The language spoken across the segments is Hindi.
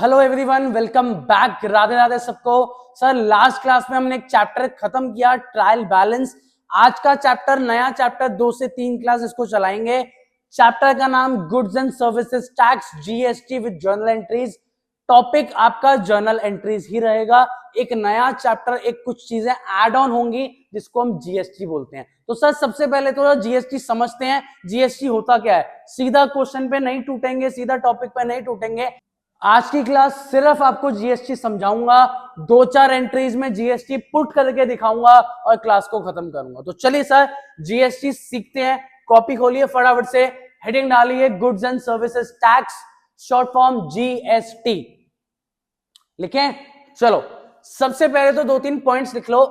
Hello everyone, welcome back. Radhe Radhe सबको। सर लास्ट क्लास में हमने एक चैप्टर खत्म किया, ट्रायल बैलेंस। आज का चैप्टर, नया चैप्टर 2 से 3 क्लास इसको चलाएंगे। चैप्टर का नाम goods and services tax GST with journal entries. Topic आपका जर्नल एंट्रीज ही रहेगा। एक नया चैप्टर, एक कुछ चीजें ऐड ऑन होंगी जिसको हम जीएसटी बोलते हैं। तो सर सबसे पहले तो जीएसटी समझते हैं। जीएसटी होता क्या है, सीधा क्वेश्चन पे नहीं टूटेंगे, सीधा टॉपिक पे नहीं टूटेंगे। आज की क्लास सिर्फ आपको जीएसटी समझाऊंगा, 2-4 एंट्रीज में जीएसटी पुट करके दिखाऊंगा और क्लास को खत्म करूंगा। तो चलिए सर जीएसटी सीखते हैं। कॉपी खोलिए फटाफट से, हेडिंग डालिए goods and services tax, short form GST लिखें। चलो सबसे पहले तो 2-3 पॉइंट्स लिख लो।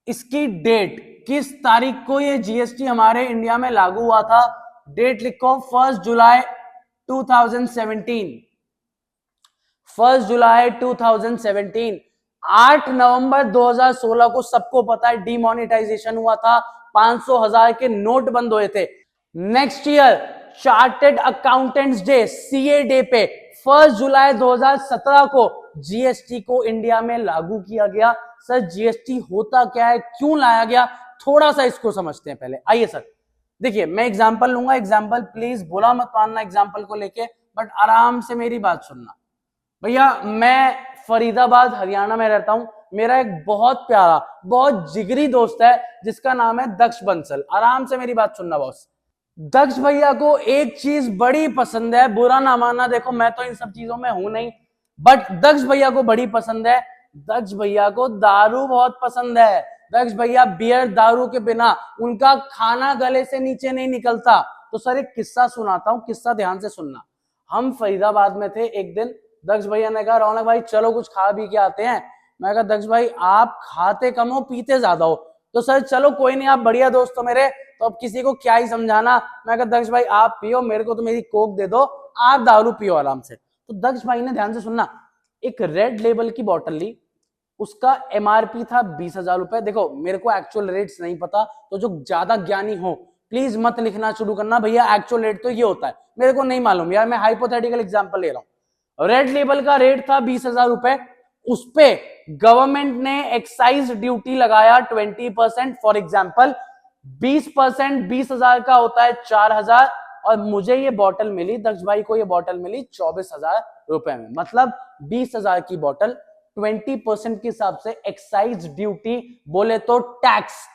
इसकी डेट, किस तारीख को ये जीएसटी हमारे इंडिया में लागू हुआ था, डेट लिखो 1 जुलाई 2017। 1 जुलाई 2017। 8 नवंबर 2016 को सबको पता है डीमोनेटाइजेशन हुआ था, 500,000 के नोट बंद हुए थे। Next year chartered accountants day, CA day पे 1 जुलाई 2017 को जीएसटी को इंडिया में लागू किया गया। सर जीएसटी होता क्या है, क्यों लाया गया, थोड़ा सा इसको समझते हैं पहले। आइए सर देखिए, मैं एग्जांपल लूंगा। एग्जांपल प्लीज बुरा मत मानना एग्जांपल को लेके, बट आराम से मेरी बात सुनना। भैया मैं फरीदाबाद हरियाणा में रहता हूं। मेरा एक बहुत प्यारा, बहुत जिगरी दोस्त है जिसका नाम है दक्ष बंसल। आराम से मेरी बात सुनना बॉस। दक्ष भैया को एक चीज बड़ी पसंद है, बुरा ना मानना, देखो मैं तो इन सब चीजों में हूं नहीं, बट दक्ष भैया को बड़ी पसंद है। दक्ष भैया को दारू बहुत पसंद है। दक्ष भैया बियर दारू के बिना उनका खाना गले से नीचे नहीं निकलता। तो सर एक किस्सा सुनाता हूं, किस्सा ध्यान से सुनना। हम फरीदाबाद में थे एक दिन। दक्ष भैया ने कहा रौनक भाई चलो कुछ खा पी के आते हैं। मैं कहा दक्ष भाई आप खाते कम हो पीते ज्यादा हो। तो सर चलो कोई नहीं, आप बढ़िया दोस्त हो मेरे, तो अब किसी को क्या ही समझाना। मैं कहा दक्ष भाई आप पियो, मेरे को तो मेरी कोक दे दो, आप दारू पियो आराम से। तो दक्ष भाई ने, ध्यान से सुनना, एक रेड लेबल की बोतल ली। उसका एमआरपी था 20,000 रुपए। देखो मेरे को एक्चुअल रेट्स नहीं पता, तो जो ज्यादा ज्ञानी हो प्लीज मत लिखना शुरू करना भैया एक्चुअल रेट तो ये होता है, मेरे को नहीं मालूम यार, मैं हाइपोथेटिकल एग्जांपल ले रहा हूं। रेड लेबल का रेट था 20,000 रुपए। उस पे गवर्नमेंट ने एक्साइज ड्यूटी लगाया 20%। फॉर एग्जांपल 20% 20,000 का होता है 4,000, और मुझे ये बॉटल मिली, दक्ष भाई को ये बॉटल मिली 24,000 रुपए में। मतलब 20,000 की बॉटल, 20% के हिसाब से एक्साइज ड्यूटी बोले तो टैक्स।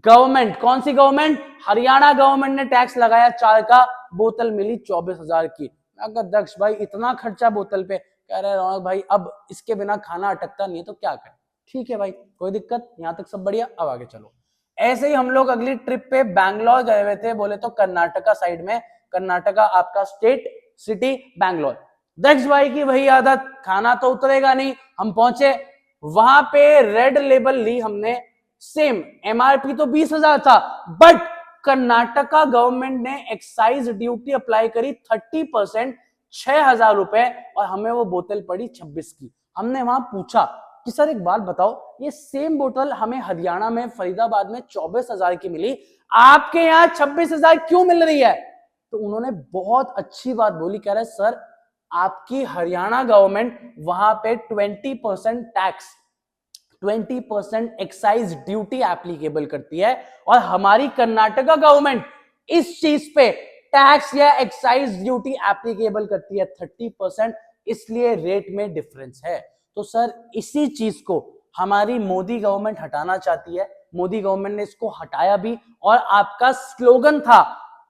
गवर्नमेंट, कौन सी गवर्नमेंट, हरियाणा गवर्नमेंट ने टैक्स लगाया 4 का, बोतल मिली 24,000 की। दक्ष भाई इतना खर्चा बोतल पे, कह रहे रौनक भाई अब इसके बिना खाना अटकता नहीं है तो क्या करें। ठीक है भाई कोई दिक्कत, यहां तक सब बढ़िया, अब आगे चलो। ऐसे ही हम लोग अगली ट्रिप पे बैंगलोर गए हुए थे, बोले तो कर्नाटका साइड में। कर्नाटका आपका स्टेट सिटी बैंगलोर। दक्ष भाई की वही आदत, खाना तो उतरेगा नहीं। हम पहुंचे वहां पे, रेड लेबल ली हमने, सेम एमआरपी तो 20,000 था, बट कर्नाटका गवर्नमेंट ने एक्साइज ड्यूटी अप्लाई करी 30%, 6,000 रुपए, और हमें वो बोतल पड़ी 26 की। हमने वहां पूछा कि सर एक बात बताओ, ये सेम बोतल हमें हरियाणा में फरीदाबाद में 24,000 की मिली, आपके यहाँ 26,000 क्यों मिल रही है। तो उन्होंने बहुत अच्छी बात बोली, कह रहे सर आपकी हरियाणा गवर्नमेंट वहां पे 20% टैक्स, 20% एक्साइज ड्यूटी एप्लीकेबल करती है, और हमारी कर्नाटका गवर्नमेंट इस चीज पे टैक्स या एक्साइज ड्यूटी एप्लीकेबल करती है 30%, इसलिए रेट में डिफरेंस है। तो सर इसी चीज को हमारी मोदी गवर्नमेंट हटाना चाहती है। मोदी गवर्नमेंट ने इसको हटाया भी, और आपका स्लोगन था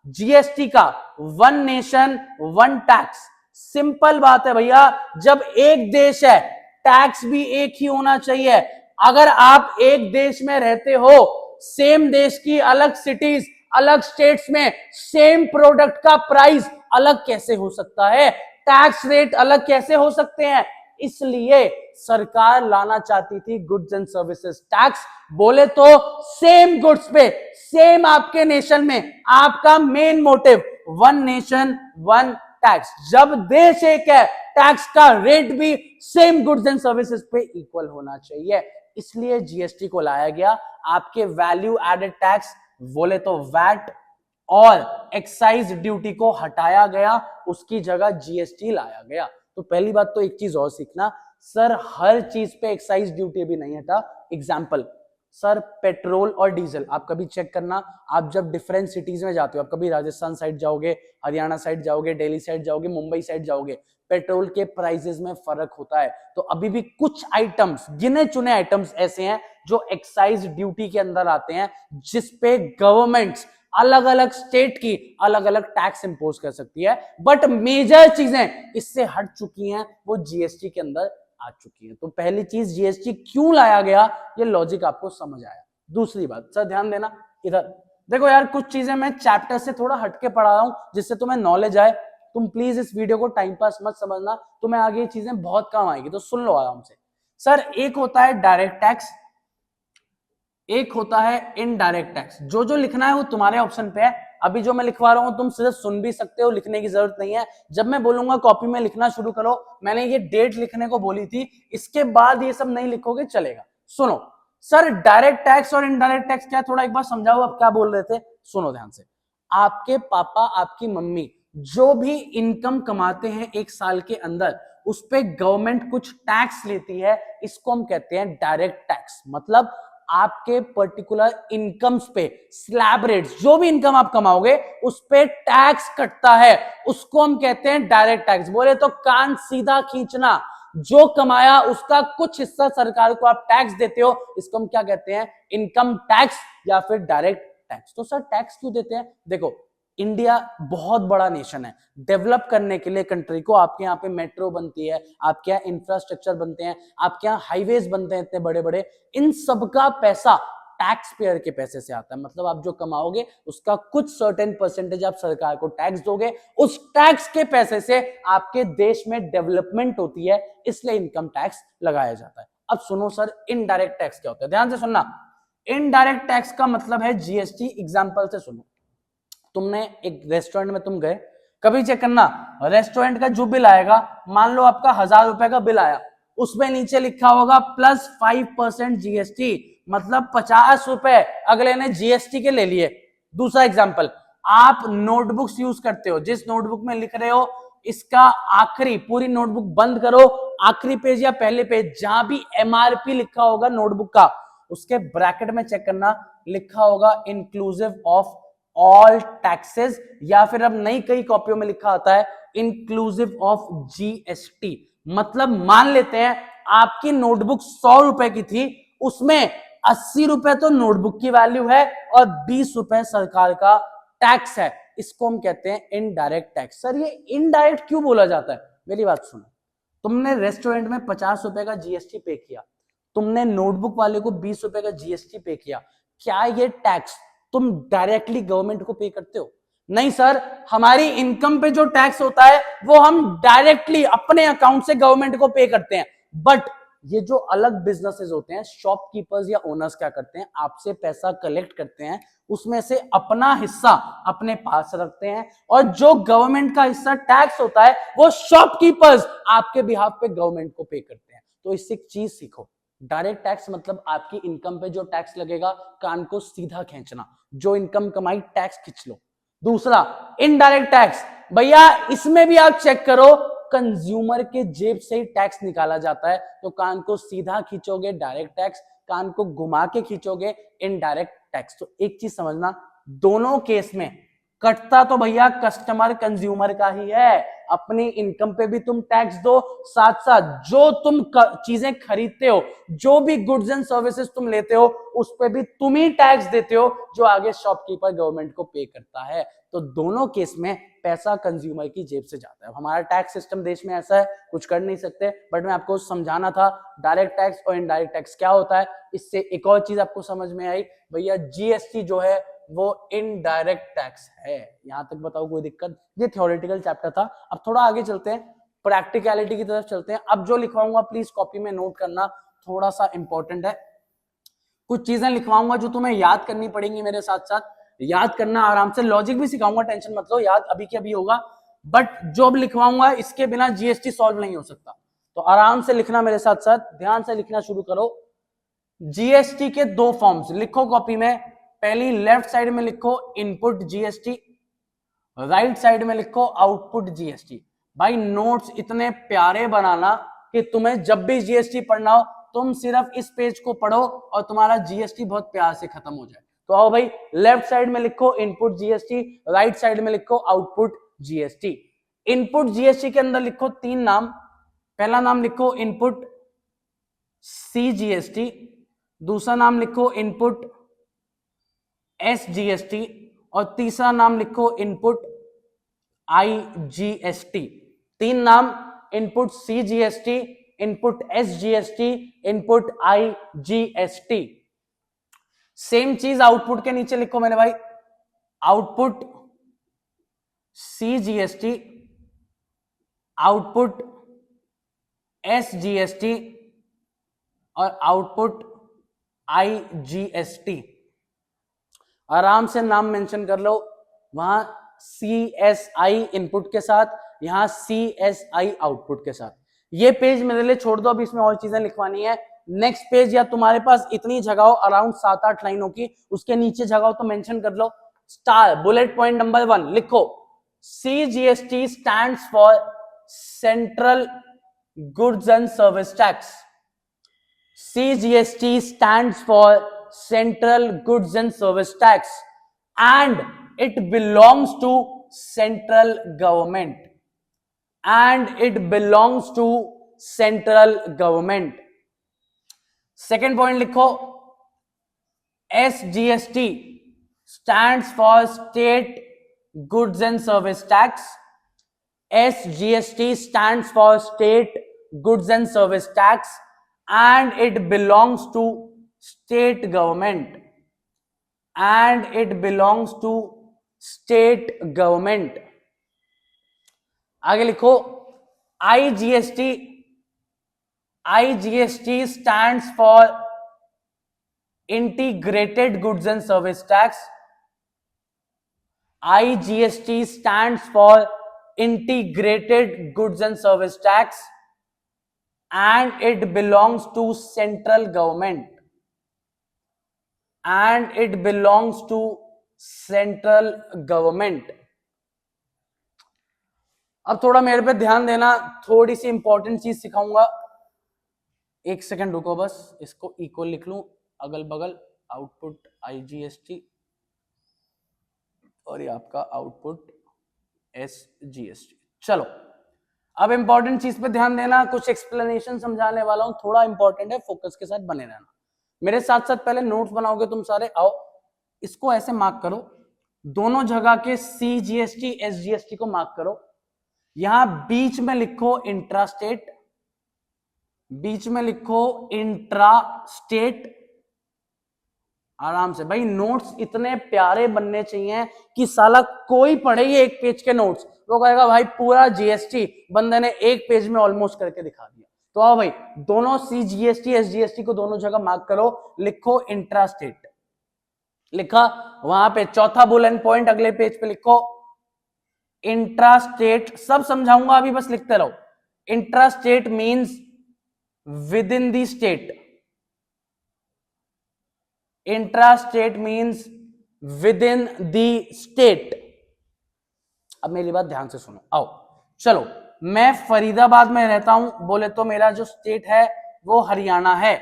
जीएसटी का, one nation one tax. Simple बात है भैया, जब एक देश है टैक्स भी एक ही होना चाहिए। अगर आप एक देश में रहते हो, सेम देश की अलग सिटीज, अलग स्टेट्स में सेम प्रोडक्ट का प्राइस अलग कैसे हो सकता है, टैक्स रेट अलग कैसे हो सकते हैं। इसलिए सरकार लाना चाहती थी गुड्स एंड सर्विसेज टैक्स। बोले तो सेम गुड्स पे, सेम आपके नेशन में, आपका main motive one nation one tax. जब देश एक है, टैक्स का रेट भी सेम गुड्स एंड सर्विसेज पे इक्वल होना चाहिए, इसलिए जीएसटी को लाया गया। आपके वैल्यू एडेड टैक्स बोले तो वैट और एक्साइज ड्यूटी को हटाया गया, उसकी जगह जीएसटी लाया गया। तो पहली बात तो एक चीज और सीखना, सर हर चीज पे एक्साइज ड्यूटी भी नहीं हटा। एग्जाम्पल, सर पेट्रोल और डीजल आप कभी चेक करना, आप जब डिफरेंट सिटीज में जाते हो, आप कभी राजस्थान साइड जाओगे, हरियाणा साइड जाओगे, दिल्ली साइड जाओगे, मुंबई साइड जाओगे, पेट्रोल के प्राइसेस में फर्क होता है। तो अभी भी कुछ आइटम्स, गिने चुने आइटम्स ऐसे हैं जो एक्साइज ड्यूटी के अंदर आते हैं, जिसपे गवर्नमेंट्स अलग अलग स्टेट की अलग अलग टैक्स इंपोज कर सकती है, बट मेजर चीजें इससे हट चुकी हैं, वो जीएसटी के अंदर आ चुकी है। तो पहली चीज जीएसटी क्यों लाया गया, ये लॉजिक आपको समझ आया। दूसरी बात, सर ध्यान देना इधर देखो यार, कुछ चीजें मैं चैप्टर से थोड़ा हटके पढ़ा रहा हूं जिससे तुम्हें नॉलेज आए। तुम प्लीज इस वीडियो को टाइम पास मत समझना, तुम्हें आगे ये चीजें बहुत काम आएगी, तो सुन लो आराम से। सर एक होता है डायरेक्ट टैक्स, एक होता है इनडायरेक्ट टैक्स। जो जो लिखना है वो तुम्हारे ऑप्शन पे है। अभी जो मैं लिखवा रहा हूं तुम सिर्फ सुन भी सकते हो, लिखने की जरूरत नहीं है। जब मैं बोलूंगा कॉपी में लिखना शुरू करो, मैंने ये डेट लिखने को बोली थी, इसके बाद ये सब नहीं लिखोगे चलेगा। सुनो सर, डायरेक्ट टैक्स और इनडायरेक्ट टैक्स क्या, थोड़ा एक बार समझाओ आप क्या बोल रहे थे। सुनो ध्यान से, आपके पापा आपकी मम्मी जो भी इनकम कमाते हैं एक साल के अंदर, उस पे गवर्नमेंट कुछ टैक्स लेती है, इसको हम कहते हैं डायरेक्ट टैक्स। मतलब आपके पर्टिकुलर इनकम्स पे स्लैब रेट्स, जो भी इनकम आप कमाओगे उस पे टैक्स कटता है, उसको हम कहते हैं डायरेक्ट टैक्स। बोले तो कान सीधा खींचना, जो कमाया उसका कुछ हिस्सा सरकार को आप टैक्स देते हो, इसको हम क्या कहते हैं, इनकम टैक्स या फिर डायरेक्ट टैक्स। तो सर टैक्स क्यों देते हैं, देखो इंडिया बहुत बड़ा नेशन है, डेवलप करने के लिए कंट्री को, आपके यहाँ पे मेट्रो बनती है, आपके यहाँ इंफ्रास्ट्रक्चर बनते हैं, आपके यहाँ हाईवेज बनते हैं इतने बड़े बड़े, इन सबका पैसा टैक्स पेयर के पैसे से आता है। मतलब आप जो कमाओगे उसका कुछ सर्टेन परसेंटेज आप सरकार को टैक्स दोगे, उस टैक्स के पैसे से आपके देश में डेवलपमेंट होती है, इसलिए इनकम टैक्स लगाया जाता है। अब सुनो सर, इनडायरेक्ट टैक्स क्या होता है, ध्यान से सुनना। इनडायरेक्ट टैक्स का मतलब है जीएसटी। एग्जांपल से सुनो, तुमने एक रेस्टोरेंट में तुम गए, कभी चेक करना रेस्टोरेंट का जो बिल आएगा, मान लो आपका 1000 रुपए का बिल आया, उसमें नीचे लिखा होगा +5% जीएसटी, मतलब 50 रुपए अगले ने जीएसटी के ले लिए। दूसरा एग्जांपल, आप नोटबुक्स यूज करते हो, जिस नोटबुक में लिख रहे हो इसका आखिरी, पूरी नोटबुक बंद करो, आखिरी पेज या पहले पेज जहां भी एमआरपी लिखा होगा नोटबुक का, उसके ब्रैकेट में चेक करना, लिखा होगा इंक्लूसिव ऑफ ऑल टैक्सेस, या फिर अब नई कई कॉपियों में लिखा होता है इंक्लूसिव ऑफ जीएसटी। मतलब मान लेते हैं आपकी नोटबुक 100 रुपए की थी, उसमें 80 रुपए तो नोटबुक की वैल्यू है और 20 रुपए सरकार का टैक्स है, इसको हम कहते हैं इनडायरेक्ट टैक्स। सर ये इनडायरेक्ट क्यों बोला जाता है, मेरी बात सुनो, तुमने रेस्टोरेंट में 50 रुपए का जीएसटी पे किया, तुमने नोटबुक वाले को 20 रुपए का जीएसटी पे किया, क्या ये टैक्स तुम डायरेक्टली गवर्नमेंट को पे करते हो? नहीं सर, हमारी इनकम पे जो टैक्स होता है वो हम डायरेक्टली अपने अकाउंट से गवर्नमेंट को पे करते हैं। बट ये जो अलग बिजनेसेस होते हैं, शॉपकीपर्स या ओनर्स क्या करते हैं, आपसे पैसा कलेक्ट करते हैं, उसमें से अपना हिस्सा अपने पास रखते हैं, और जो गवर्नमेंट का हिस्सा टैक्स होता है वो शॉपकीपर्स आपके बिहाफ पे गवर्नमेंट को पे करते हैं। तो इससे एक चीज सीखो, डायरेक्ट टैक्स मतलब आपकी इनकम पे जो टैक्स लगेगा, कान को सीधा खींचना, जो इनकम कमाई टैक्स खींच लो। दूसरा इनडायरेक्ट टैक्स, भैया इसमें भी आप चेक करो, कंज्यूमर के जेब से ही टैक्स निकाला जाता है। तो कान को सीधा खींचोगे डायरेक्ट टैक्स, कान को घुमा के खींचोगे इनडायरेक्ट टैक्स। तो एक चीज समझना, दोनों केस में कटता तो भैया कस्टमर कंज्यूमर का ही है। अपनी इनकम पे भी तुम टैक्स दो, साथ साथ जो तुम चीजें खरीदते हो, जो भी गुड्स एंड सर्विसेज तुम लेते हो, उस पे भी तुम ही टैक्स देते हो, जो आगे शॉपकीपर गवर्नमेंट को पे करता है। तो दोनों केस में पैसा कंज्यूमर की जेब से जाता है। हमारा टैक्स सिस्टम देश में ऐसा है, कुछ कर नहीं सकते, बट मैं आपको समझाना था डायरेक्ट टैक्स और इनडायरेक्ट टैक्स क्या होता है। इससे एक और चीज आपको समझ में आई, भैया जीएसटी जो है वो इनडायरेक्ट टैक्स है। यहां तक बताओ कोई दिक्कत? ये थ्योरेटिकल चैप्टर था। अब थोड़ा आगे चलते हैं, प्रैक्टिकलिटी की तरफ चलते हैं। अब जो लिखवाऊंगा प्लीज कॉपी में नोट करना, थोड़ा सा इंपॉर्टेंट है। कुछ चीजें लिखवाऊंगा जो तुम्हें याद करनी पड़ेंगी, मेरे साथ साथ याद करना आराम से, लॉजिक भी सिखाऊंगा, टेंशन मत लो, याद अभी के अभी होगा। बट जो अब लिखवाऊंगा इसके बिना जीएसटी सॉल्व नहीं हो सकता, तो आराम से लिखना मेरे साथ साथ, ध्यान से लिखना शुरू करो। जीएसटी के दो फॉर्म्स लिखो कॉपी में। पहली लेफ्ट साइड में लिखो इनपुट जीएसटी, राइट साइड में लिखो आउटपुट जीएसटी। भाई नोट्स इतने प्यारे बनाना कि तुम्हें जब भी जीएसटी पढ़ना हो तुम सिर्फ इस पेज को पढ़ो और तुम्हारा जीएसटी बहुत प्यार से खत्म हो जाए। तो आओ भाई, लेफ्ट साइड में लिखो इनपुट जीएसटी, राइट साइड में लिखो आउटपुट जीएसटी। इनपुट जीएसटी के अंदर लिखो 3 नाम। पहला नाम लिखो इनपुट सीजीएसटी, दूसरा नाम लिखो इनपुट एसजीएसटी और तीसरा नाम लिखो इनपुट आईजीएसटी। 3 नाम, input CGST, input SGST, input IGST. Same चीज आउटपुट के नीचे लिखो मेरे भाई, आउटपुट सीजीएसटी, आउटपुट एसजीएसटी और आउटपुट आईजीएसटी। आराम से नाम मेंशन कर लो, वहां सीएसआई इनपुट के साथ, यहां सीएसआई आउटपुट के साथ। ये पेज मेरे लिए छोड़ दो, अभी इसमें और चीजें लिखवानी है। नेक्स्ट पेज या तुम्हारे पास इतनी जगह हो अराउंड 7-8 लाइनों की, उसके नीचे जगह हो तो मेंशन कर लो। स्टार बुलेट पॉइंट नंबर 1 लिखो, CGST stands for central goods and service tax. CGST stands for Central Goods and Service Tax and it belongs to central government. And it belongs to central government. Second point लिखो, SGST stands for State Goods and Service Tax. SGST stands for State Goods and Service Tax and it belongs to state government. And it belongs to state government. आगे लिखो IGST. IGST stands for Integrated Goods and Service Tax. IGST stands for Integrated Goods and Service Tax and it belongs to central government. And it belongs to central government. अब थोड़ा मेरे पे ध्यान देना, थोड़ी सी इंपॉर्टेंट चीज सिखाऊंगा। एक सेकंड रुको बस, इसको इक्वल लिख लूं अगल बगल, आउटपुट आईजीएसटी और ये आपका आउटपुट एसजीएसटी। चलो अब इंपॉर्टेंट चीज पे ध्यान देना, कुछ एक्सप्लेनेशन समझाने वाला हूं, थोड़ा इंपॉर्टेंट है, फोकस के साथ बने रहना। मेरे साथ साथ पहले नोट्स बनाओगे तुम सारे, आओ इसको ऐसे मार्क करो, दोनों जगह के सीजीएसटी एसजीएसटी को मार्क करो। यहां बीच में लिखो इंट्रा स्टेट, बीच में लिखो इंट्रा स्टेट। आराम से भाई, नोट्स इतने प्यारे बनने चाहिए कि साला कोई पढ़े ये एक पेज के नोट्स वो कहेगा भाई पूरा जीएसटी बंदे ने एक पेज में ऑलमोस्ट करके दिखा दिया। तो आओ भाई, दोनों सीजीएसटी एसजीएसटी को दोनों जगह मार्क करो, लिखो इंट्रा स्टेट। लिखा, वहां पे चौथा बुलेट पॉइंट अगले पेज पे लिखो इंट्रा स्टेट। सब समझाऊंगा, अभी बस लिखते रहो। Intra state means with in the state. Intrastate means with in the state. अब मेरी बात ध्यान से सुनो, आओ चलो। मैं फरीदाबाद में रहता हूं, बोले तो मेरा जो स्टेट है वो हरियाणा है।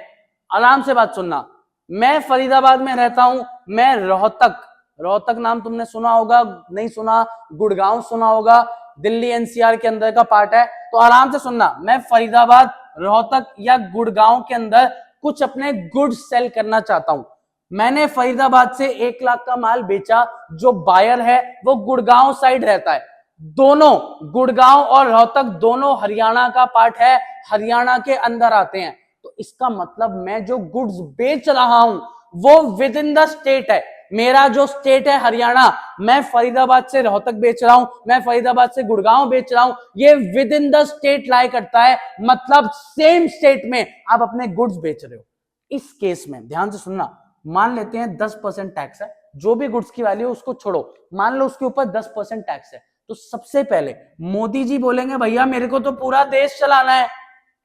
आराम से बात सुनना, मैं फरीदाबाद में रहता हूं, मैं रोहतक, रोहतक नाम तुमने सुना होगा, नहीं सुना, गुड़गांव सुना होगा, दिल्ली एनसीआर के अंदर का पार्ट है। तो आराम से सुनना, मैं फरीदाबाद, रोहतक या गुड़गांव के अंदर कुछ अपने गुड्स सेल करना चाहता हूं। मैंने फरीदाबाद से 1 लाख का माल बेचा, जो बायर है वो गुड़गांव साइड रहता है। दोनों गुड़गांव और रोहतक दोनों हरियाणा का पार्ट है, हरियाणा के अंदर आते हैं। तो इसका मतलब मैं जो गुड्स बेच रहा हूं वो विद इन द स्टेट है। मेरा जो स्टेट है हरियाणा, मैं फरीदाबाद से रोहतक बेच रहा हूं, मैं फरीदाबाद से गुड़गांव बेच रहा हूं, ये विद इन द स्टेट लाई करता है, मतलब सेम स्टेट में आप अपने गुड्स बेच रहे हो। इस केस में ध्यान से सुनना, मान लेते हैं 10% टैक्स है, जो भी गुड्स की वैल्यू उसको छोड़ो, मान लो उसके ऊपर 10% टैक्स है। तो सबसे पहले मोदी जी बोलेंगे भैया मेरे को तो पूरा देश चलाना है,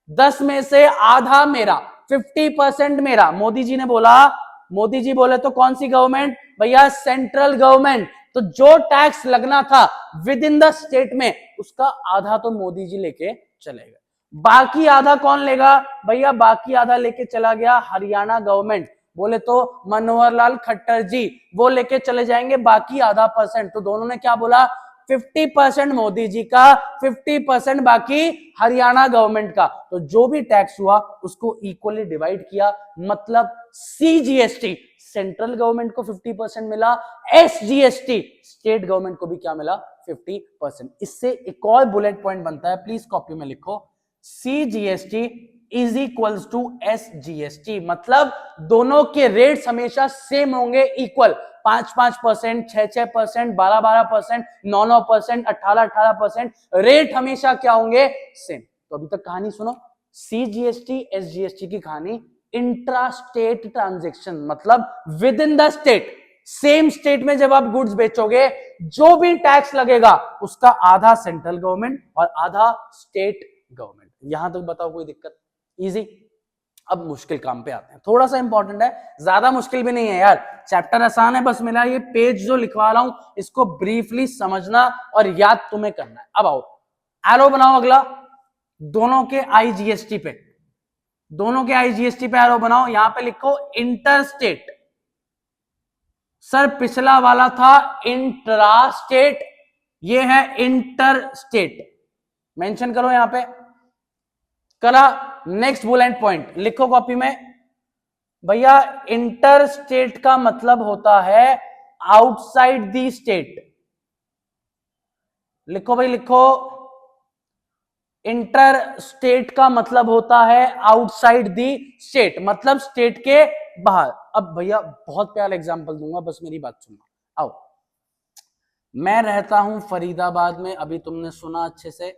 10 में से आधा मेरा, 50% मेरा। मोदी जी ने बोला, मोदी जी बोले तो कौन सी गवर्नमेंट भैया? Central government. तो जो टैक्स लगना था विद इन द स्टेट में उसका आधा तो मोदी जी लेके चले गए, बाकी आधा कौन लेगा भैया, बाकी आधा लेके चला गया हरियाणा गवर्नमेंट, बोले तो मनोहर लाल खट्टर जी, वो लेके चले जाएंगे बाकी आधा %। तो दोनों ने क्या बोला, 50% मोदी जी का, 50% बाकी हरियाणा गवर्नमेंट का। तो जो भी टैक्स हुआ उसको इक्वली डिवाइड किया, मतलब सीजीएसटी सेंट्रल गवर्नमेंट को 50% मिला, एसजीएसटी स्टेट गवर्नमेंट को भी क्या मिला, 50%। इससे एक और बुलेट पॉइंट बनता है, प्लीज कॉपी में लिखो, CGST is equals to SGST, मतलब दोनों के रेट्स हमेशा सेम होंगे, इक्वल, 5-5%, 6-6%, 12-12%, 9-9%, 18-18%, रेट हमेशा क्या होंगे, सेम। तो अभी तक कहानी सुनो, सीजीएसटी एसजीएसटी की कहानी, इंट्रा स्टेट ट्रांजेक्शन, मतलब with in the state, same state में जब आप गुड्स बेचोगे जो भी टैक्स लगेगा उसका आधा सेंट्रल गवर्नमेंट और आधा स्टेट गवर्नमेंट। यहां तक बताओ कोई दिक्कत, इजी। अब मुश्किल काम पे आते हैं, थोड़ा सा इंपॉर्टेंट है, ज्यादा मुश्किल भी नहीं है यार, चैप्टर आसान है, बस मेरा ये पेज जो लिखवा रहा हूं इसको ब्रीफली समझना और याद तुम्हें करना है। अब आओ एरो बनाओ, अगला दोनों के आईजीएसटी पे, दोनों के आईजीएसटी पे एरो बनाओ, यहां पे लिखो इंटर स्टेट। सर पिछला वाला था इंट्रा स्टेट, ये है इंटर स्टेट, मेंशन करो यहां पे, करा। नेक्स्ट बुलेट पॉइंट लिखो कॉपी में, भैया इंटर स्टेट का मतलब होता है आउटसाइड दी स्टेट, लिखो भाई लिखो, इंटर स्टेट का मतलब होता है आउटसाइड दी स्टेट, मतलब स्टेट के बाहर। अब भैया बहुत प्यारा एग्जांपल दूंगा, बस मेरी बात सुनना। आओ, मैं रहता हूं फरीदाबाद में, अभी तुमने सुना अच्छे से,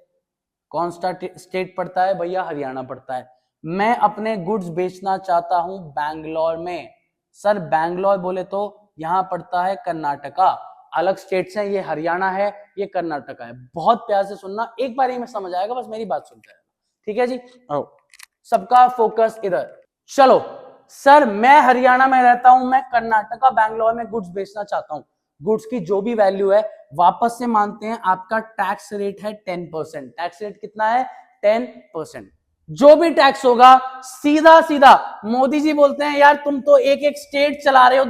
कौन सा स्टेट पड़ता है भैया, हरियाणा पड़ता है। मैं अपने गुड्स बेचना चाहता हूं बैंगलोर में, सर बैंगलोर बोले तो यहां पड़ता है कर्नाटका, अलग स्टेट्स हैं, ये हरियाणा है ये कर्नाटका है। बहुत प्यार से सुनना, एक बार ही में समझ आएगा, बस मेरी बात सुनते रहना, ठीक है जी। आओ सबका फोकस इधर, चलो। सर मैं हरियाणा में रहता हूं, मैं कर्नाटका बैंगलोर में गुड्स बेचना चाहता हूं, गुड्स की जो भी वैल्यू है वापस से मानते हैं, आपका टैक्स रेट है 10%, टैक्स रेट कितना है 10%। जो भी टैक्स होगा सीधा सीधा मोदी जी बोलते हैं, यार तुम तो एक एक स्टेट चला रहे हो,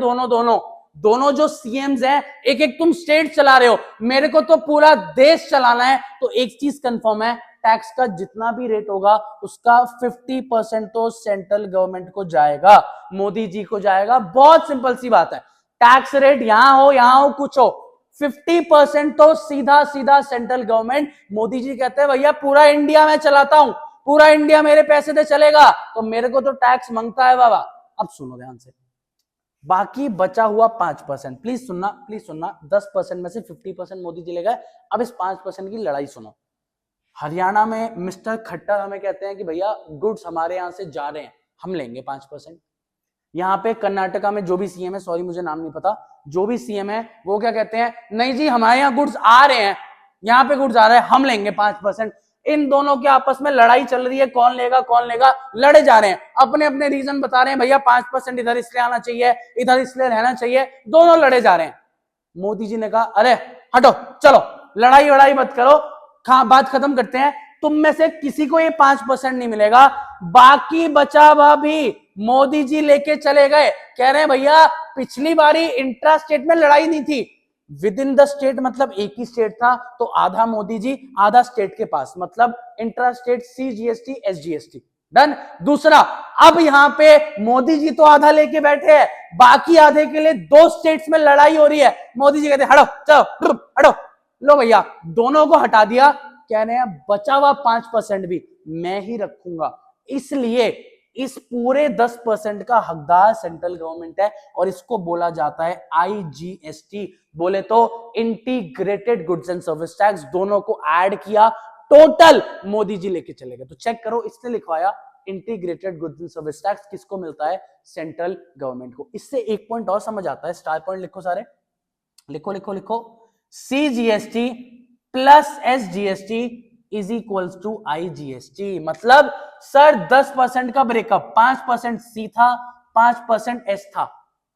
दोनों जो सीएम्स हैं एक एक तुम स्टेट चला रहे हो, मेरे को तो पूरा देश चलाना है। तो एक चीज कंफर्म है, टैक्स का जितना भी रेट होगा उसका 50% तो सेंट्रल गवर्नमेंट को जाएगा, मोदी जी को जाएगा। बहुत सिंपल सी बात है, टैक्स रेट यहां हो कुछ हो, 50% तो सीधा सीधा सेंट्रल गवर्नमेंट। मोदी जी कहते हैं भैया पूरा इंडिया मैं चलाता हूं, पूरा इंडिया मेरे पैसे से चलेगा, तो मेरे को तो टैक्स मांगता है बाबा। अब सुनो ध्यान से, बाकी बचा हुआ 5%, प्लीज सुनना, 10% में से 50% मोदी जी ले गए। अब इस 5% की लड़ाई सुनो, हरियाणा में मिस्टर खट्टर हमें कहते हैं कि भैया गुड्स हमारे यहां से जा रहे हैं, हम लेंगे 5%। यहाँ पे कर्नाटका में जो भी सीएम है, सॉरी मुझे नाम नहीं पता, जो भी सीएम है वो क्या कहते हैं, नहीं जी हमारे यहाँ गुड्स आ रहे हैं, यहाँ पे गुड्स आ रहे हैं, हम लेंगे 5%। इन दोनों के आपस में लड़ाई चल रही है, कौन लेगा, लड़े जा रहे हैं, अपने अपने रीजन बता रहे हैं, भैया 5% इधर इसलिए आना चाहिए, इधर इसलिए रहना चाहिए, दोनों लड़े जा रहे हैं। मोदी जी ने कहा अरे हटो, चलो लड़ाई मत करो, बात खत्म करते हैं, तुम में से किसी को ये 5% नहीं मिलेगा, बाकी बचा हुआ भी मोदी जी लेके चले गए। कह रहे हैं भैया पिछली बारी इंट्रा स्टेट में लड़ाई नहीं थी, विद इन द स्टेट मतलब एक ही स्टेट था, तो आधा मोदी जी आधा स्टेट के पास, मतलब intra state CGST SGST done. दूसरा, अब यहां पे मोदी जी तो आधा लेके बैठे हैं, बाकी आधे के लिए दो स्टेट्स में लड़ाई हो रही है। मोदी जी कहते हैं हटो, चलो हटो, लो भैया दोनों को हटा दिया, कह रहे हैं बचा हुआ 5% भी मैं ही रखूंगा। इसलिए इस पूरे 10% का हकदार सेंट्रल गवर्नमेंट है और इसको बोला जाता है आईजीएसटी, बोले तो integrated goods and service tax. दोनों को ऐड किया, टोटल मोदी जी लेके चले गए। तो चेक करो, इसने लिखवाया integrated goods and service tax किसको मिलता है, सेंट्रल गवर्नमेंट को। इससे एक पॉइंट और समझ आता है, स्टार पॉइंट लिखो सारे, लिखो, CGST plus SGST is equals to IGST. मतलब सर 10% का ब्रेकअप, 5% सी था, 5% एस था,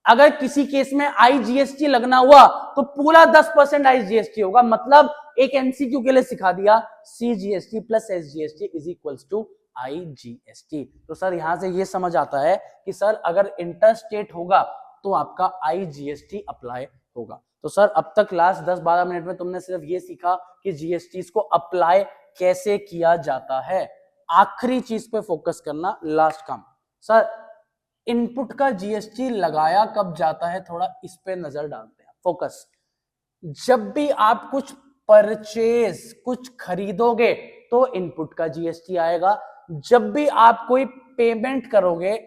अगर किसी केस में आईजीएसटी लगना हुआ तो पूरा 10% आईजीएसटी होगा। मतलब एक एमसीक्यू के लिए सिखा दिया, CGST plus SGST is equals to IGST. तो सर यहां से ये समझ आता है कि सर अगर इंटर स्टेट होगा तो आपका आईजीएसटी अप्लाई होगा। तो सर अब तक लास्ट 10-12 मिनट में तुमने सिर्फ ये सीखा कि जीएसटी को अप्लाई कैसे किया जाता है। आखिरी चीज पे फोकस करना, लास्ट काम। सर इनपुट का जीएसटी लगाया कब जाता है, थोड़ा इस पे नजर डालते हैं, फोकस। जब भी आप कुछ परचेज, कुछ खरीदोगे तो इनपुट का जीएसटी आएगा। जब भी आप कोई पेमेंट करोगे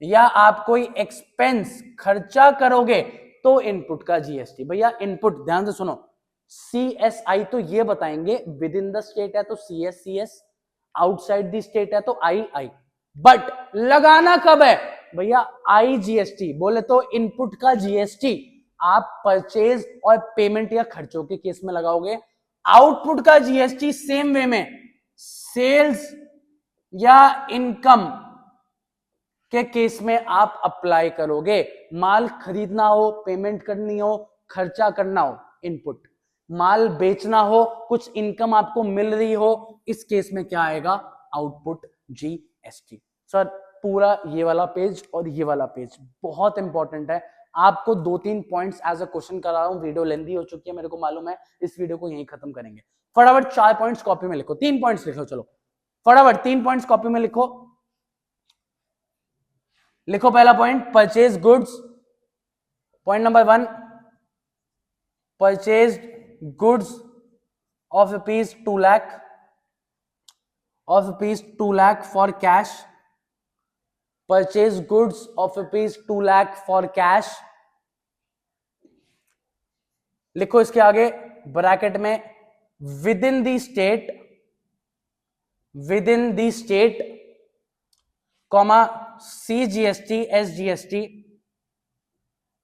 या आप कोई एक्सपेंस खर्चा करोगे तो इनपुट का जीएसटी। भैया इनपुट ध्यान से सुनो, सीएसआई तो ये बताएंगे, विद इन द स्टेट है तो सीएस, आउटसाइड द स्टेट है तो आई। बट लगाना कब है भैया, आईजीएसटी बोले तो इनपुट का जीएसटी आप परचेज और पेमेंट या खर्चों के केस में लगाओगे। आउटपुट का जीएसटी सेम वे में सेल्स या इनकम के केस में आप अप्लाई करोगे। माल खरीदना हो, पेमेंट करनी हो, खर्चा करना हो, इनपुट। माल बेचना हो, कुछ इनकम आपको मिल रही हो, इस केस में क्या आएगा, आउटपुट जीएसटी। सर पूरा ये वाला पेज और ये वाला पेज बहुत इंपॉर्टेंट है। आपको 2-3 पॉइंट्स एज अ क्वेश्चन करा रहा हूं, वीडियो लेंदी हो चुकी है मेरे को मालूम है, इस वीडियो को यहीं खत्म करेंगे। फटाफट 4 पॉइंट्स कॉपी में लिखो, 3 पॉइंट्स लिखो, चलो फटाफट 3 पॉइंट्स कॉपी में लिखो। लिखो पहला point, purchase goods. Point number 1, purchase goods of rupees 2 lakh, of rupees 2 lakh for cash. Purchase goods of rupees 2 lakh for cash. लिखो इसके आगे ब्रैकेट में, within the state, comma CGST SGST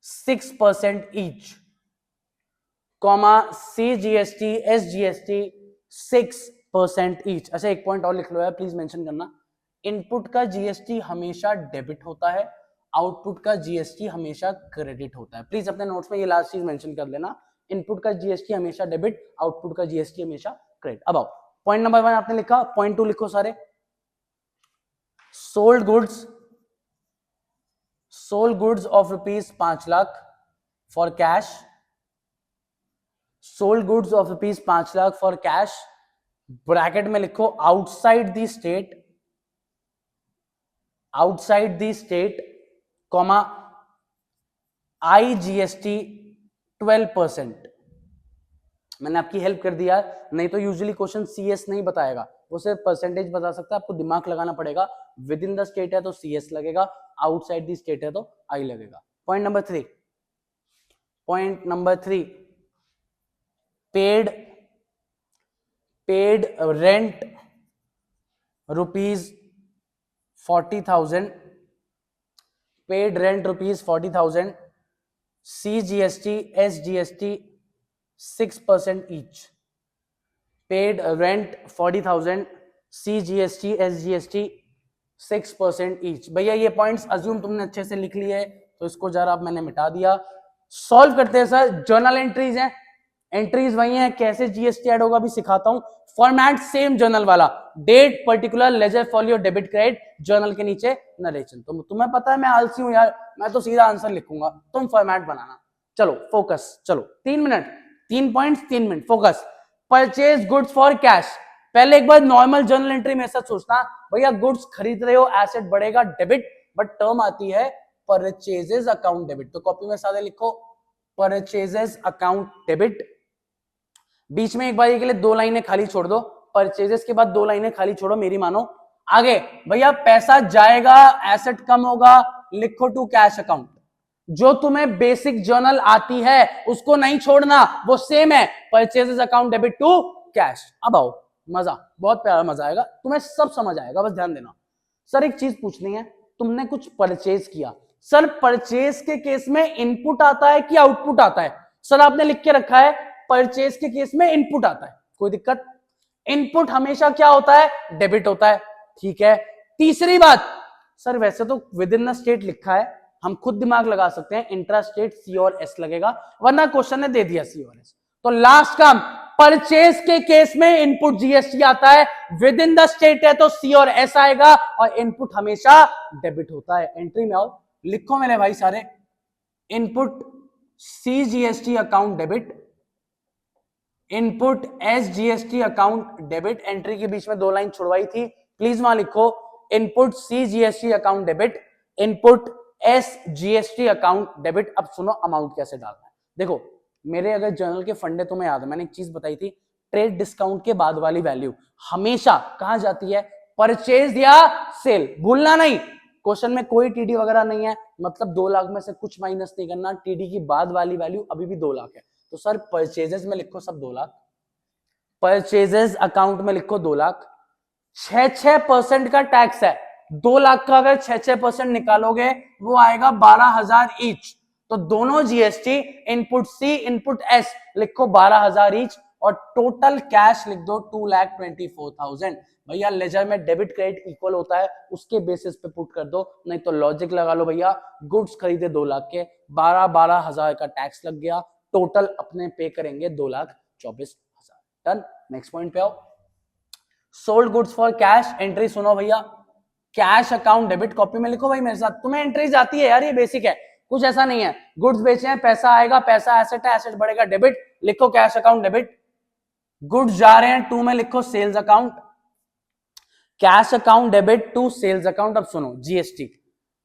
6% each, comma CGST SGST 6% each. अच्छा एक पॉइंट और लिख लो यार, प्लीज मेंशन करना, इनपुट का जीएसटी हमेशा डेबिट होता है, आउटपुट का जीएसटी हमेशा क्रेडिट होता है। प्लीज अपने नोट्स में ये लास्ट चीज मेंशन कर लेना, इनपुट का जीएसटी हमेशा डेबिट, आउटपुट का जीएसटी हमेशा क्रेडिट। अब आओ पॉइंट नंबर 1 आपने लिखा, पॉइंट 2 लिखो सारे। Sold goods of rupees 5 lakh for cash, sold goods of rupees 5 lakh for cash, bracket में लिखो outside the state, comma IGST 12%। मैंने आपकी हेल्प कर दिया, नहीं तो यूजुअली क्वेश्चन सीएस नहीं बताएगा, वो सिर्फ परसेंटेज बता सकता है, आपको दिमाग लगाना पड़ेगा। विद इन द स्टेट है तो सीएस लगेगा, आउटसाइड द स्टेट है तो आई लगेगा। Point number 3, paid rent rupees 40,000, paid rent rupees 40,000, CGST SGST 6% each. Paid rent 40,000, CGST SGST 6% each. भैया ये पॉइंट्स अज्यूम तुमने अच्छे से लिख लिए, तो इसको जरा अब मैंने मिटा दिया। सॉल्व करते हैं सर, जर्नल एंट्रीज हैं, एंट्रीज वही हैं, कैसे जीएसटी ऐड होगा भी सिखाता हूं। फॉर्मेट सेम जर्नल वाला, date, particular, ledger, folio, debit, credit, journal के नीचे नरेशन। तो तुम्हें पता है मैं आलसी हूं यार, मैं तो सीधा आंसर लिखूंगा, तुम फॉर्मेट बनाना। चलो फोकस, चलो 3 minute, 3 points 3 minute, focus. Purchase goods for cash, पहले एक बार नॉर्मल जर्नल एंट्री में ऐसा सोचना, भैया गुड्स खरीद रहे हो, एसेट बढ़ेगा, डेबिट, बट टर्म आती है परचेजेस अकाउंट डेबिट, तो कॉपी में सादे लिखो परचेजेस अकाउंट डेबिट। बीच में एक बार के लिए 2 लाइनें खाली छोड़ दो, परचेजेस के बाद 2 लाइनें खाली छोड़ो, मेरी मानो। आगे भैया पैसा जाएगा, एसेट कम होगा, लिखो टू कैश अकाउंट। जो तुम्हें बेसिक जर्नल आती है उसको नहीं छोड़ना, वो सेम है, purchases account debit to cash. अब आओ मजा, बहुत प्यारा मजा आएगा, तुम्हें सब समझ आएगा, बस ध्यान देना। सर एक चीज पूछनी है, तुमने कुछ परचेज किया, सर परचेज के केस में इनपुट आता है कि आउटपुट आता है? सर आपने लिख के रखा है परचेज के केस में इनपुट आता है, कोई दिक्कत? इनपुट हमेशा क्या होता है, डेबिट होता है, ठीक है। तीसरी बात, सर वैसे तो विद इन द स्टेट लिखा है, हम खुद दिमाग लगा सकते हैं, इंट्रा स्टेट सी और एस लगेगा, वरना क्वेश्चन ने दे दिया सी और एस। तो लास्ट काम, परचेज के केस में इनपुट जीएसटी आता है, विद इन द स्टेट है तो सी और एस आएगा, और इनपुट हमेशा डेबिट होता है। एंट्री में आओ, लिखो मेरे भाई सारे, input C GST account debit, input S GST account debit. Entry के बीच में 2 लाइन छुड़वाई थी, प्लीज वहां लिखो, input C GST account debit, input S GST account debit. अब सुनो अमाउंट कैसे डालना है। देखो मेरे अगर जर्नल के फंडे तुम्हें याद है, मैंने एक चीज बताई थी, ट्रेड डिस्काउंट के बाद वाली वैल्यू हमेशा कहां जाती है, परचेज या सेल, भूलना नहीं। क्वेश्चन में कोई टीडी वगैरह नहीं है, मतलब 2 लाख में से कुछ माइनस नहीं करना, टीडी की बाद वाली वैल्यू अभी भी 2 लाख है। तो सर परचेजेस में लिखो सब 2 लाख, परचेजेस अकाउंट में लिखो 2 लाख, 6% का टैक्स है, 2 लाख का अगर 6% निकालोगे वो आएगा 12,000 ईच। तो दोनों GST, input C input S लिखो 12,000 ईच, और टोटल कैश लिख दो 2,24,000। भैया लेजर में डेबिट क्रेडिट इक्वल होता है, उसके बेसिस पे पुट कर दो, नहीं तो लॉजिक लगा लो भैया, गुड्स खरीदे 2 लाख के, 12,000 का टैक्स लग गया, टोटल अपने पे करेंगे 2,24,000। डन। नेक्स्ट पॉइंट पे आओ, sold goods for cash. Entry सुनो भैया, कैश अकाउंट डेबिट, कॉपी में लिखो भाई मेरे साथ, तुम्हें एंट्रीज आती है यार, ये बेसिक है, कुछ ऐसा नहीं है। गुड्स बेचे हैं, पैसा आएगा, पैसा एसेट है, एसेट बढ़ेगा, डेबिट, लिखो कैश अकाउंट डेबिट। गुड्स जा रहे हैं टू में, लिखो sales account, cash account debit to sales account. अब सुनो जीएसटी,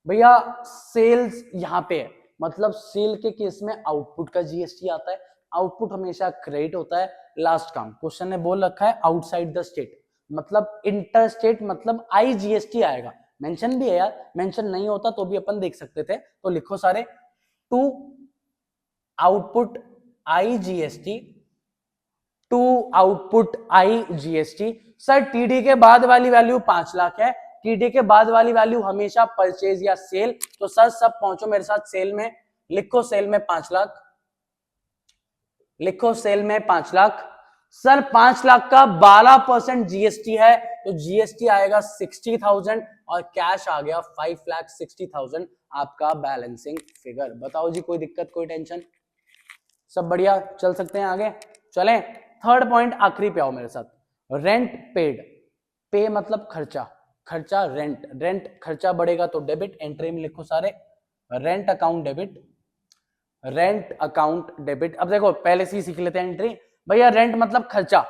भैया सेल्स यहां पे है, मतलब सेल के केस में आउटपुट का जीएसटी आता है, आउटपुट हमेशा क्रेडिट होता है। लास्ट काम, क्वेश्चन ने बोल रखा है आउटसाइड द स्टेट, मतलब इंटर स्टेट, मतलब आईजीएसटी आएगा, मेंशन भी है यार, मेंशन नहीं होता तो भी अपन देख सकते थे। तो लिखो सारे, to output IGST, to output IGST. Sir TD के बाद वाली वैल्यू 5 लाख है, टीडी के बाद वाली वैल्यू हमेशा परचेज या सेल, तो सर सब पहुंचो मेरे साथ सेल में, लिखो सेल में 5 लाख, लिखो सेल में 5 लाख। सर 5 लाख का 12% जीएसटी है, तो जीएसटी आएगा 60,000, और कैश आ गया 5,60,000, आपका बैलेंसिंग फिगर। बताओ जी, कोई दिक्कत, कोई टेंशन, सब बढ़िया, चल सकते हैं आगे। चलें, थर्ड पॉइंट, आखिरी पे आओ मेरे साथ, रेंट पेड। पे मतलब खर्चा, खर्चा रेंट, रेंट खर्चा बढ़ेगा तो डेबिट। एंट्री में लिखो सारे, rent account debit, rent account debit. अब देखो पहले से ही सीख लेते हैं एंट्री, भैया रेंट मतलब खर्चा,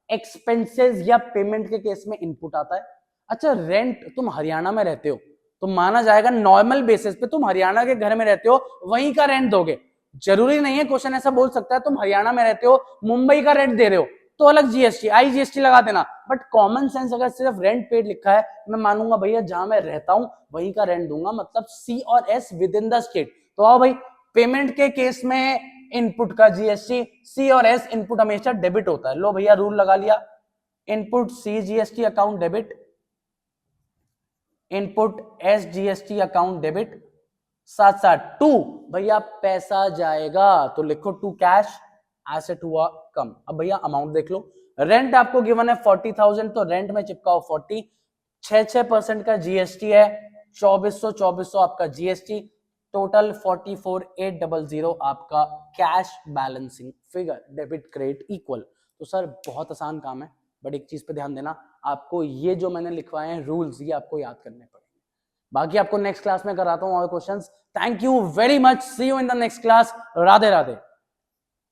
एक्सपेंसेस या पेमेंट के केस में इनपुट आता है। अच्छा रेंट, तुम हरियाणा में रहते हो तो माना जाएगा नॉर्मल बेसिस पे, तुम हरियाणा के घर में रहते हो वहीं का रेंट दोगे, जरूरी नहीं है, क्वेश्चन ऐसा बोल सकता है तुम हरियाणा में रहते हो मुंबई का रेंट दे रहे हो तो अलग जीएसटी आईजीएसटी लगा देना, बट कॉमन सेंस अगर सिर्फ रेंट पेड लिखा है, मैं मानूंगा भैया जहां मैं रहता हूं वहीं का रेंट दूंगा, मतलब सी और S with in the state. तो आओ भाई, पेमेंट के केस में इनपुट का जीएसटी, सी और एस इनपुट हमेशा डेबिट होता है। लो भैया रूल लगा लिया, input C GST account debit, input S GST account debit, साथ साथ टू भैया पैसा जाएगा तो लिखो टू कैश, एसेट हुआ कम। अब भैया अमाउंट देख लो, रेंट आपको गिवन है 40,000, तो रेंट में चिपकाओ 40, 6% का जीएसटी है, 2400 आपका जीएसटी, टोटल 44,800 आपका cash balancing figure, debit credit equal. तो सर बहुत आसान काम है, बट एक चीज पे ध्यान देना, आपको ये जो मैंने लिखवाए हैं रूल्स, ये आपको याद करने पड़ेंगे। बाकी आपको नेक्स्ट क्लास में कराता हूँ और questions. Thank you very much, see you in the next class, Radhe Radhe.